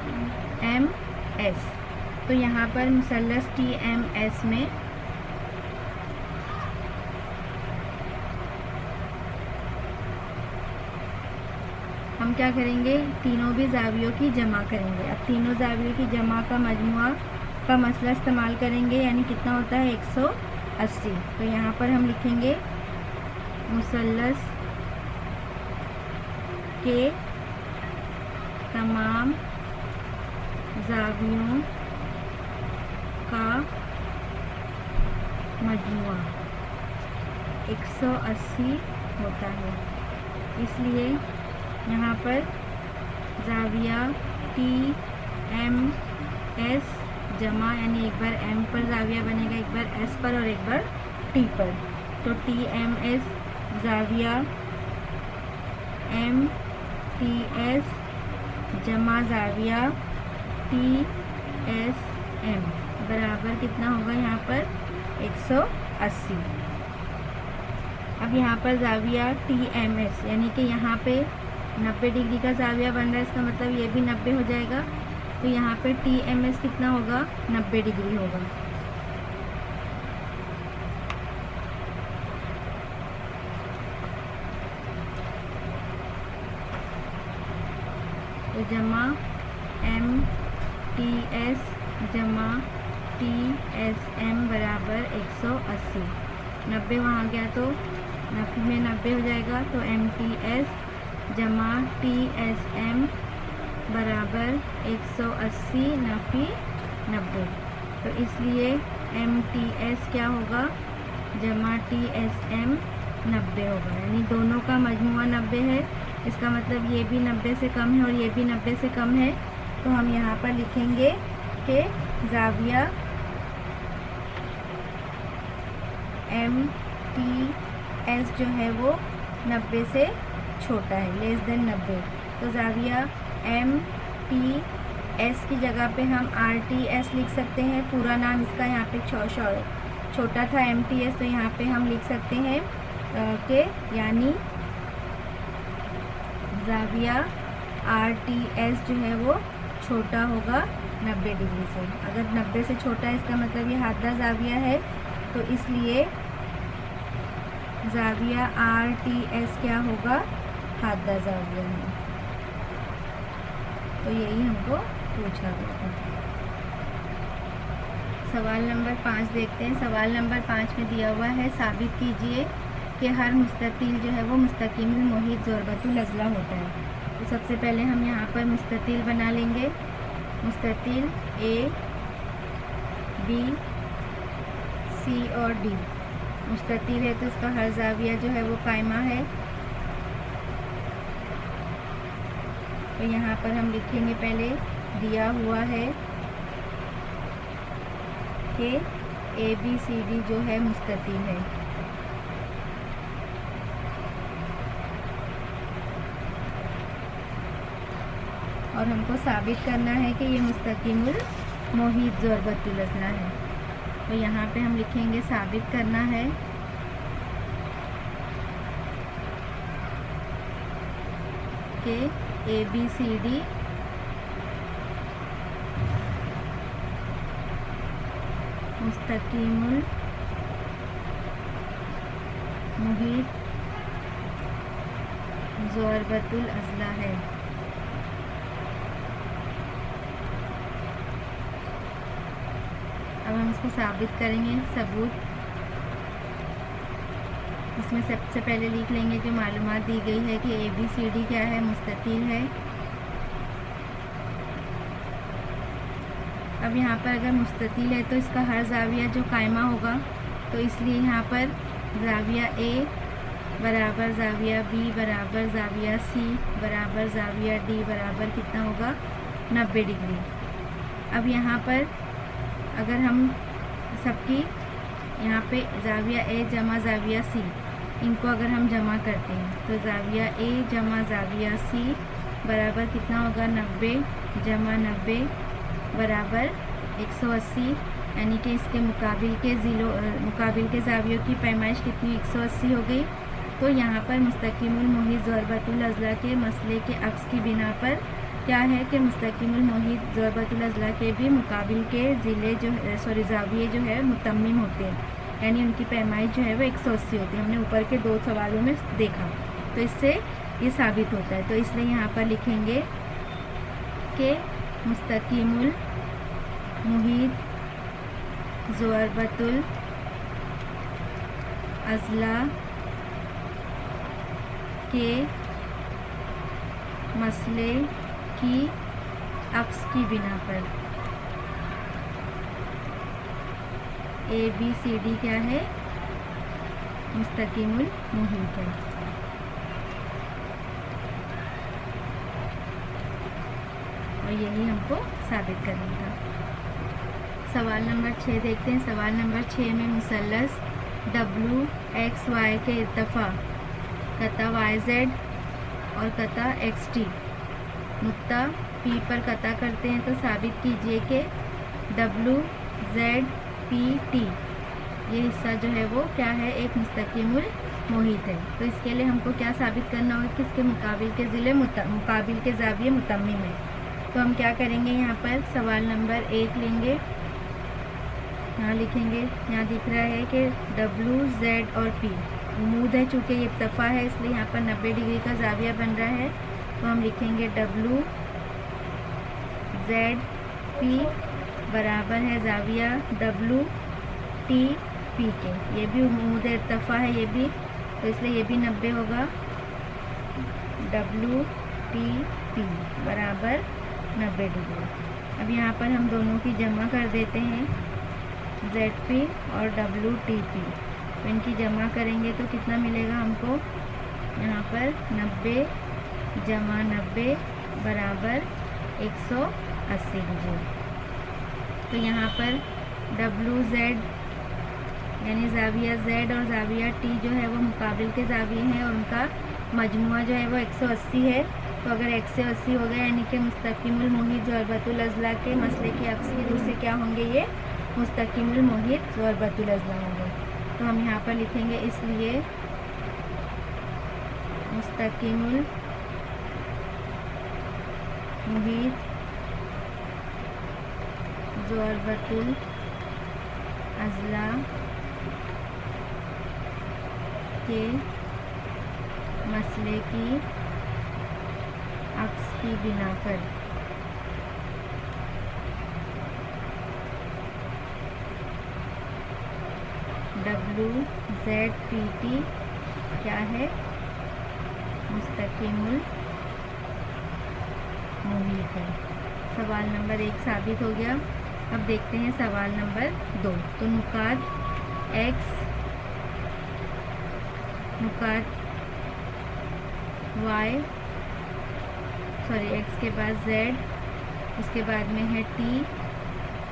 तो यहाँ पर मुसल्लस TMS में हम क्या करेंगे, तीनों भी ज़ावियों की जमा करेंगे। अब तीनों ज़ावियों की जमा का मजमुआ का मसला इस्तेमाल करेंगे, यानी कितना होता है 180। तो यहाँ पर हम लिखेंगे मुसल्लस के तमाम ज़ावियों का मजमुआ 180 होता है। इसलिए यहाँ पर ज़ाविया TMS जमा, यानी एक बार M पर ज़ाविया बनेगा, एक बार S पर और एक बार T पर। तो TMS ज़ाविया MTS जमा ज़ाविया TSM बराबर कितना होगा यहाँ पर 180। अब यहाँ पर ज़ाविया TMS यानी कि यहाँ पे 90 डिग्री का ज़ाविया बन रहा है, इसका मतलब ये भी 90 हो जाएगा। तो यहाँ पे TMS कितना होगा, 90 डिग्री होगा। तो जमा MTS जमा TSM बराबर 180। 90 वहाँ गया तो 90 में 90 हो जाएगा। तो MTS जमा TSM बराबर 180 नफी 90। तो इसलिए MTS क्या होगा, जमा TSM 90 होगा, यानी दोनों का मजमुआ 90 है। इसका मतलब ये भी 90 से कम है और ये भी 90 से कम है। तो हम यहाँ पर लिखेंगे कि ज़ाविया MTS जो है वो 90 से छोटा है, लेस देन 90। तो ज़ाविया MTS की जगह पे हम RTS लिख सकते हैं। पूरा नाम इसका यहाँ पे छोटा था MTS, तो यहाँ पे हम लिख सकते हैं कि यानी ज़ाविया RTS जो है वो छोटा होगा 90 डिग्री से। अगर 90 से छोटा है इसका मतलब ये हादा ज़ाविया है, तो इसलिए ज़ाविया RTS क्या होगा, हादा ज़ाविया है। तो यही हमको पूछा गया था। सवाल नंबर 5 देखते हैं। सवाल नंबर 5 में दिया हुआ है, साबित कीजिए कि हर मुस्ततिल जो है वो मुस्तकिल मुहीत ज़रबतुल अज़ला होता है। तो सबसे पहले हम यहाँ पर मुस्ततिल बना लेंगे। मुस्ततिल A, B, C और D मुस्ततिल है, तो इसका हर ज़ाविया जो है वो कायमा है। तो यहाँ पर हम लिखेंगे, पहले दिया हुआ है कि ABCD जो है मुस्ततिल है। और हमको साबित करना है कि ये मुस्तकिमुल मुहीत ज़रबतुल अज़ला है। तो यहाँ पे हम लिखेंगे साबित करना है कि ABCD मुस्तकिमुल मुहीत ज़रबतुल अज़ला है। अब हम इसको साबित करेंगे। सबूत, इसमें सबसे पहले लिख लेंगे जो मालूमात दी गई है कि ABCD क्या है, मुस्ततिल है। अब यहाँ पर अगर मुस्ततिल है तो इसका हर ज़ाविया जो कायमा होगा, तो इसलिए यहाँ पर ज़ाविया A बराबर ज़ाविया B बराबर ज़ाविया C बराबर ज़ाविया D बराबर कितना होगा, 90 डिग्री। अब यहाँ पर अगर हम सबकी यहाँ पे ज़ाविया A जमा ज़ाविया C, इनको अगर हम जमा करते हैं तो ज़ाविया A जमा ज़ाविया C बराबर कितना होगा, 90 जमा 90 बराबर 180, यानी कि इसके मुकाबिल के ज़ावियों की पैमाइश कितनी, 180 हो गई। तो यहाँ पर मुस्तकिमुल मुहीत ज़रबतुल अज़ला के मसले के अक्स की बिना पर क्या है कि मुस्तकिमुल मुहीत ज़रबतुल अज़ला के भी मुकाबिल के ज़ाविये जो है मुतम्मिम होते हैं, यानी उनकी पैमाइश जो है वो 180 होती है। हमने ऊपर के 2 सवालों में देखा, तो इससे ये साबित होता है। तो इसलिए यहाँ पर लिखेंगे कि मुस्तकिमुल मुहीत ज़रबतुल अज़ला के मसले की अक्स की बिना पर ABCD क्या है, मुस्तकिमुल मुहीत है। और यही हमको साबित करना था। सवाल नंबर 6 देखते हैं। सवाल नंबर 6 में मुसल्लस WXY के इर्तफ़ा कता YZ और कता XT नुक्ता P पर कता करते हैं, तो साबित कीजिए कि WZPT ये हिस्सा जो है वो क्या है, एक मुस्तकिमुल मुहीत है। तो इसके लिए हमको क्या साबित करना होगा कि इसके मुकाबिल के ज़ाविये मुतम्मिम है। तो हम क्या करेंगे, यहाँ पर सवाल नंबर 1 लेंगे, यहाँ लिखेंगे, यहाँ दिख रहा है कि WZ और P उमूद है, चूँकि ये इर्तफ़ा है इसलिए यहाँ पर 90 डिग्री का ज़ाविया बन रहा है। तो हम लिखेंगे WZP बराबर है ज़ाविया WTP के। ये भी उमूद इर्तफ़ा है ये भी, तो इसलिए ये भी 90 होगा। WTP बराबर 90 डिग्री। अब यहाँ पर हम दोनों की जमा कर देते हैं, ZP और WTP। तो इनकी जमा करेंगे तो कितना मिलेगा हमको, यहाँ पर 90 जमा 90 बराबर 180 डिग्री। तो यहाँ पर WZ यानी ज़ाविया Z और ज़ाविया T जो है वो मुकाबिल के ज़ाविये हैं और उनका मजमुआ जो है वो 180 है। तो अगर 180 हो गया यानी कि मुस्तकीमुल मुहीत ज़रबतुल अज़ला के मसले की अक्स की रूह से क्या होंगे, ये मुस्तकीमुल मुहीत ज़रबतुल अज़ला होंगे। तो हम यहाँ पर लिखेंगे इसलिए मुस्तकीमुल मुहीत ज़रबतुल अज़ला के मसले की अक्स की बिना पर WZPT क्या है, मुस्तकीमुल मुहीत है। सवाल नंबर 1 साबित हो गया। अब देखते हैं सवाल नंबर 2। तो नुकात X, नुकात Y, X के बाद Z, उसके बाद में है T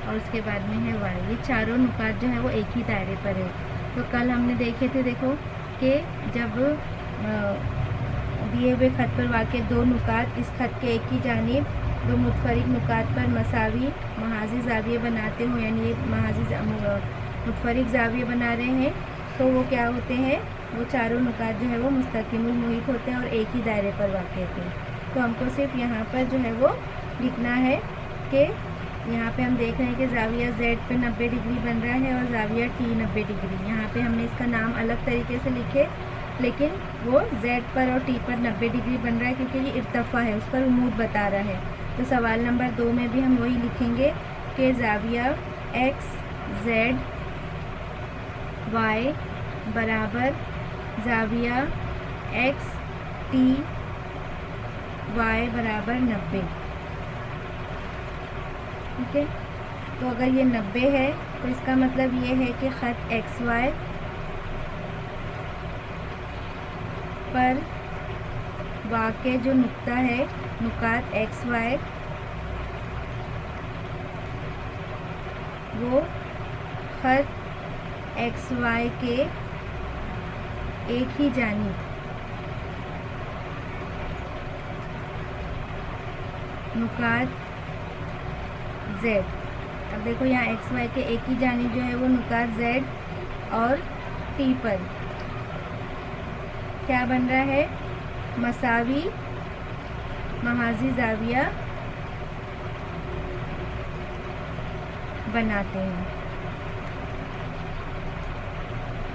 और उसके बाद में है Y। ये चारों नुकात जो है वो एक ही दायरे पर है। तो कल हमने देखे थे, देखो कि जब दिए हुए खत पर वाक़े दो नुकात इस खत के एक ही जानिब दो मुतफरिक नुकात पर मसावी महाजी ज़ाविये बनाते हो, यानी ये महाजी मुतफरिक ज़ाविये बना रहे हैं, तो वो क्या होते हैं, वो चारों नुकात जो है वो मुस्तकीमुल मुहीत होते हैं और एक ही दायरे पर वाक़ होते हैं। तो हमको सिर्फ यहाँ पर जो है वो लिखना है कि यहाँ पे हम देख रहे हैं कि ज़ाविया Z पे 90 डिग्री बन रहा है और ज़ाविया T 90 डिग्री। यहाँ पे हमने इसका नाम अलग तरीके से लिखे, लेकिन वो Z पर और T पर 90 डिग्री बन रहा है क्योंकि ये इर्तफ़ा है, उस पर उमूद बता रहा है। तो सवाल नंबर 2 में भी हम वही लिखेंगे कि ज़ाविया X Z Y बराबर ज़ाविया X T Y बराबर 90। ठीक है, तो अगर ये 90 है तो इसका मतलब ये है कि ख़त XY पर वाक़े जो नुक्ता है, नुकात XY, वो ख़त XY के एक ही जानिब नुकात Z। अब देखो यहाँ XY के एक ही जानिब जो है वो नुकात Z और T पर क्या बन रहा है, मसावी महाजी ज़ाविया बनाते हैं।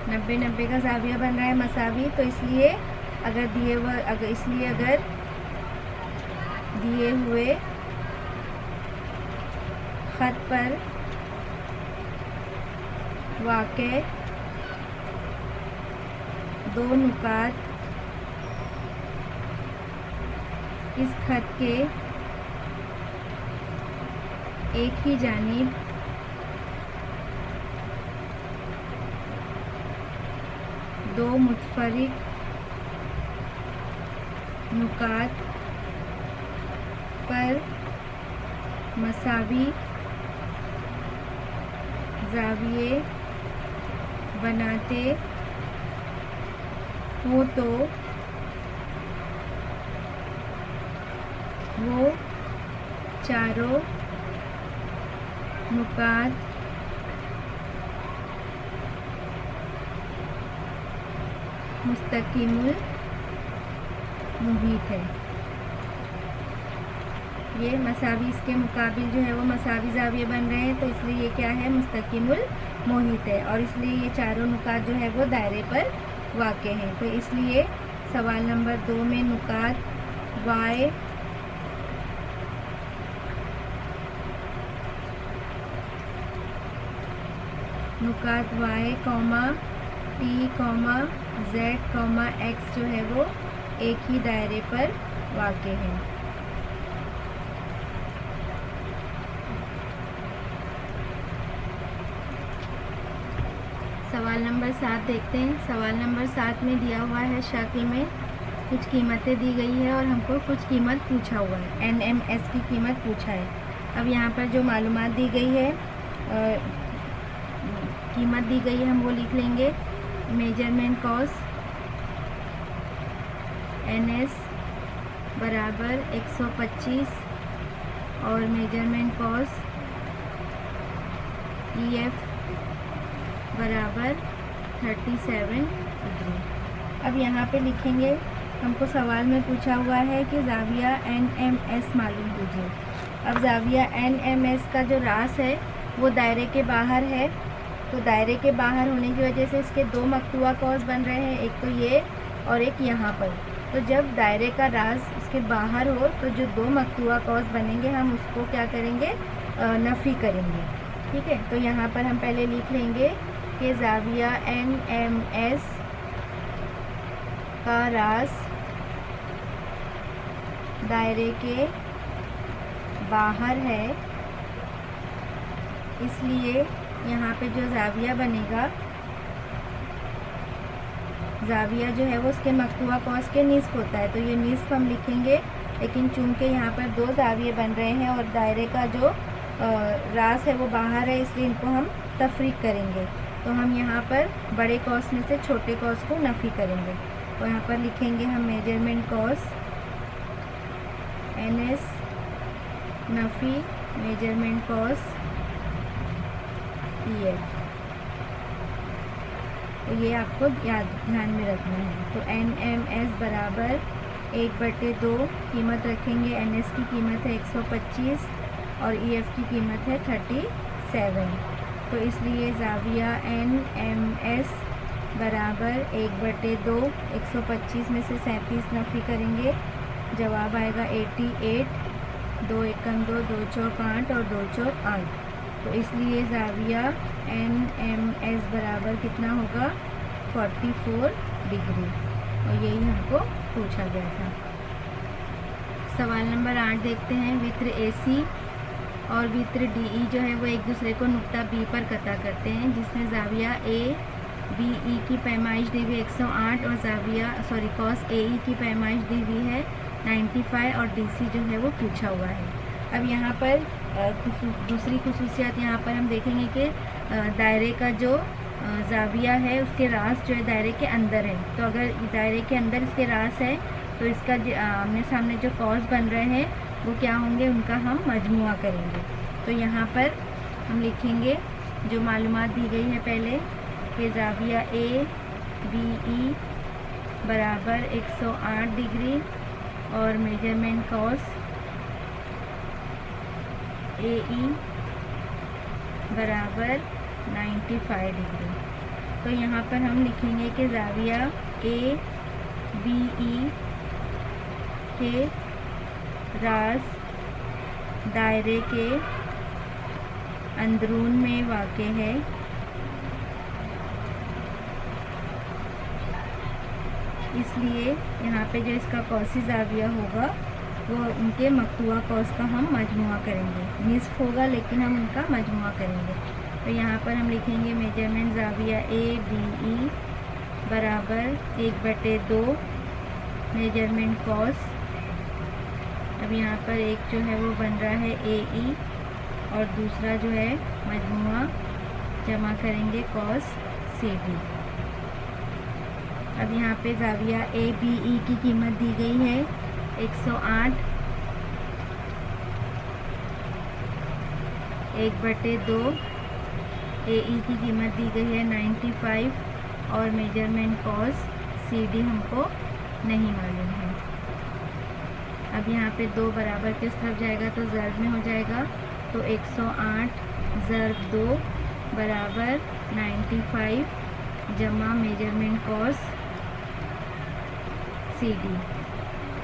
90-90 का ज़ाविया बन रहा है मसावी, तो इसलिए अगर दिए हुए ख़त पर वाक़े दो नुकात इस ख़त के एक ही जानिब दो मुतफरिक नुकात पर मसावी ज़ाविये बनाते हो तो वो चारों नुकात मुस्तकीमुल मुहीत है। ये मसावी इसके मुकाबिल जो है वो मसावी ज़ाविये बन रहे हैं, तो इसलिए ये क्या है, मुस्तकीमुल मुहीत है और इसलिए ये चारों नुकात जो है वो दायरे पर वाक़े हैं। तो इसलिए सवाल नंबर 2 में नुकात Y T, Z, X जो है वो एक ही दायरे पर वाक़े हैं। सवाल नंबर 7 देखते हैं। सवाल नंबर 7 में दिया हुआ है शक्ल में कुछ कीमतें दी गई है और हमको कुछ कीमत पूछा हुआ है, NMS की कीमत पूछा है। अब यहाँ पर जो मालूमात दी गई है कीमत दी गई है हम वो लिख लेंगे। मेजरमेंट कॉस NS बराबर 125 और मेजरमेंट कॉस EF बराबर 37 डिग्री। अब यहाँ पे लिखेंगे, हमको सवाल में पूछा हुआ है कि ज़ाविया NMS मालूम कीजिए। अब ज़ाविया NMS का जो रास है वो दायरे के बाहर है, तो दायरे के बाहर होने की वजह से इसके दो मकतूआ कॉस बन रहे हैं, एक तो ये और एक यहाँ पर। तो जब दायरे का रास इसके बाहर हो तो जो दो मकतूआ कॉस बनेंगे हम उसको क्या करेंगे, नफ़ी करेंगे। ठीक है, तो यहाँ पर हम पहले लिख लेंगे कि ज़ाविया NMS का रास दायरे के बाहर है, इसलिए यहाँ पे जो ज़ाविया बनेगा, ज़ाविया जो है वो उसके मकतूआ कॉस के निस्फ़ होता है, तो ये निस्फ़ हम लिखेंगे। लेकिन चूंकि यहाँ पर दो ज़ाविये बन रहे हैं और दायरे का जो रास है वो बाहर है, इसलिए इनको हम तफरीक करेंगे। तो हम यहाँ पर बड़े कॉस में से छोटे कॉस को नफ़ी करेंगे। तो यहाँ पर लिखेंगे हम मेजरमेंट कॉस NS नफ़ी मेजरमेंट कॉस EF। तो ये आपको ध्यान में रखना है। तो NMS बराबर 1/2 कीमत रखेंगे। NS की कीमत है 125 और EF की कीमत है 37। तो इसलिए ज़ाविया NMS बराबर 1/2, 125 में से 37 नफ़ी करेंगे, जवाब आएगा 88। 2 एकम 2, 2 चौक 8 और 2 चौक 8। तो इसलिए ज़ाविया NMS बराबर कितना होगा, 44 डिग्री। और यही हमको पूछा गया था। सवाल नंबर 8 देखते हैं। वित्र AC और वित्र DE जो है वो एक दूसरे को नुक्ता B पर कता करते हैं, जिसमें ज़ाविया ABE की पैमाइश दी हुई 108 और ज़ाविया कॉस AE की पैमाइश दी हुई है 95 और DC जो है वो पूछा हुआ है। अब यहाँ पर दूसरी खुसूसियात यहाँ पर हम देखेंगे कि दायरे का जो ज़ाविया है उसके रास जो है दायरे के अंदर है। तो अगर दायरे के अंदर इसके रास है तो इसका आमने सामने जो कॉस बन रहे हैं वो क्या होंगे, उनका हम मजमुआ करेंगे। तो यहाँ पर हम लिखेंगे जो मालूमात दी गई है पहले कि ज़ाविया ABE बराबर 108 डिग्री और मेजरमेंट कॉस AE बराबर 95 डिग्री। तो यहाँ पर हम लिखेंगे कि ज़ाविया ABE के रास दायरे के अंदरून में वाक़ है, इसलिए यहाँ पे जो इसका कॉसी ज़ाविया होगा वो उनके मकतूआ कॉस का हम मजमुआ करेंगे। निस्फ़ होगा लेकिन हम उनका मजमुआ करेंगे। तो यहाँ पर हम लिखेंगे मेजरमेंट ज़ाविया ABE बराबर 1/2 मेजरमेंट कॉस। अब यहाँ पर एक जो है वो बन रहा है AE और दूसरा जो है मजमुआ जमा करेंगे कॉस CD। अब यहाँ पे ज़ाविया ABE की कीमत दी गई है 108, 1/2 AE की कीमत दी गई है 95 और मेजरमेंट कॉस CD हमको नहीं मालूम है। अब यहाँ पे 2 बराबर किस तरफ जाएगा तो ज़र्ब में हो जाएगा। तो 108 ज़र्ब 2 बराबर 95 जमा मेजरमेंट कॉस CD।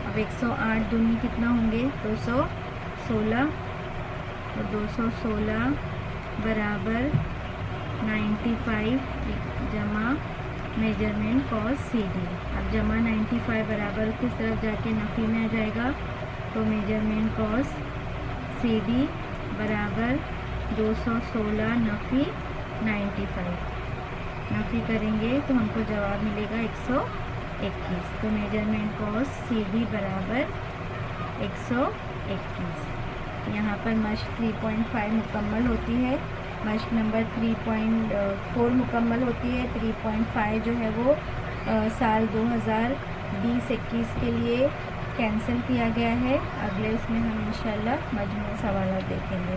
अब 108 दूनी कितना होंगे 216, तो 216 बराबर 95 जमा मेजरमेंट कॉस CD। अब जमा 95 बराबर किस तरफ जाके नफ़ी में आ जाएगा, तो मेजरमेंट कॉस CD बराबर 216 नफ़ी 95। नफ़ी करेंगे तो हमको जवाब मिलेगा 121। तो मेजरमेंट कॉस CD बराबर 121। यहाँ पर मश्क 3.5 मुकम्मल होती है। मश्क नंबर 3.4 मुकम्मल होती है। 3.5 जो है वो साल 2020-21 के लिए कैंसिल किया गया है। अगले इसमें हम इंशाल्लाह मजमूई सवाल देखेंगे।